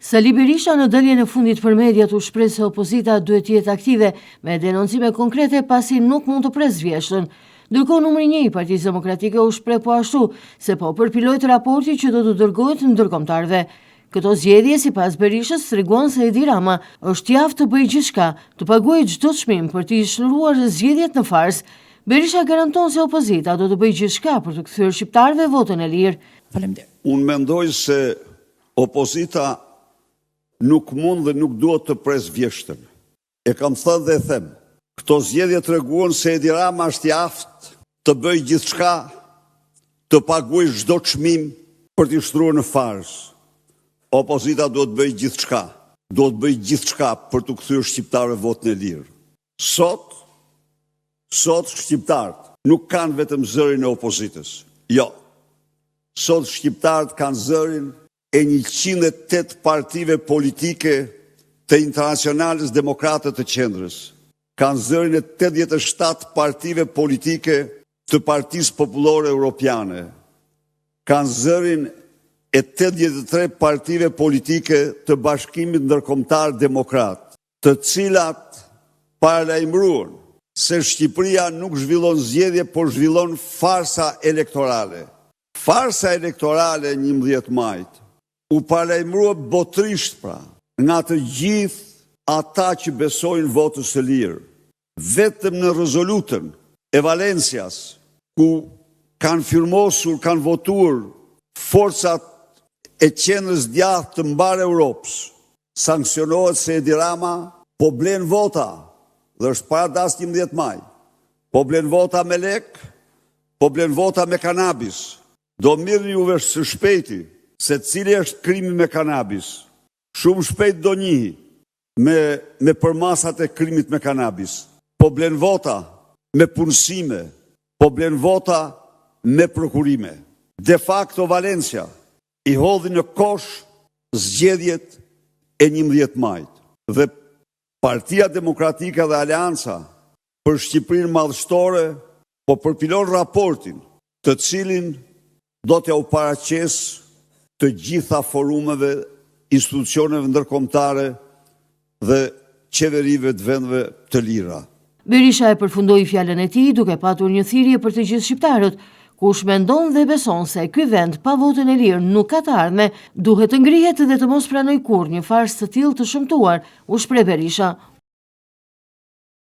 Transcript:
Sali Berisha në daljen e fundit për mediat u shpreh se opozita duhet të jetë aktive me denoncime konkrete pasi nuk mund të pres vjeshtën. Ndërkohë numri 1 i Partisë Demokratike u shpreh po ashtu se po përpilohet raporti që do të dërgohet ndërkombëtarëve. Këto zgjedhje sipas Berishës tregon se Edi Rama është i aftë të bëjë gjithçka, të paguajë çdo çmim për të shëruar zgjedhjet në fars. Berisha garanton se opozita do të bëjë gjithçka për të kthyer shqiptarëve votën e lirë. Faleminderit. Unë mendoj se opozita nuk mund dhe nuk duhet të pres vjeshtën. E kam thënë dhe them, këto zgjedhje treguan se Edi Rama është i aftë të bëjë gjithçka, të paguajë çdo çmim për të shtruar në fars. Opozita duhet të bëjë gjithçka, duhet të bëjë gjithçka për të kthyer shqiptarëve votën e lirë. Sot shqiptarët nuk kanë vetëm zërin e opozitës. Jo. Sot shqiptarët kanë zërin e 108 partive politike të Internacionalës Demokrate të Qendrës. Kanë zërin e 87 partive politike të Partisë Popullore Europiane. Kanë zërin e 83 partive politike të Bashkimit Ndërkombëtar Demokrat, të cilat paralajmëruan se Shqipëria nuk zhvillon zgjedhje, por zhvillon farsa elektorale. Farsa elektorale 11 majit u paralajmërua botërisht nga të gjithë ata që besojnë votës së lirë. Vetëm në rezolutën e Valencias, ku kanë firmosur, kanë votuar forcat e qendrës djathtë të mbar Europës, sankcionohet se Edi Rama po blen vota, dhe është para dasmit 11 maj. Po blen vota me lek, po blen vota me kanabis. Do mirëni juve së shpejti se cili është krimi me kanabis. Shumë shpejt do njihi me përmasat e krimit me kanabis. Po blen vota me punësime, po blen vota me prokurime. De facto Valencia i hodhi në kosh zgjedhjet e 11 majit. Dhe Partia Demokratike dhe Aleanca për Shqipërinë madhështore po përpilon raportin, të cilin do t'ja u paraqes të gjitha forumeve, institucioneve ndërkombëtare dhe qeverive të vendeve të lira. Berisha e përfundoi fjalën e tij duke patur një thirrje për të gjithë shqiptarët, kush mendon dhe beson se ky vend pa votën e lirë nuk ka të ardhme, duhet të ngrihet dhe të mos pranoj kurrë një farsë të tillë të shëmtuar, u shpreh Berisha.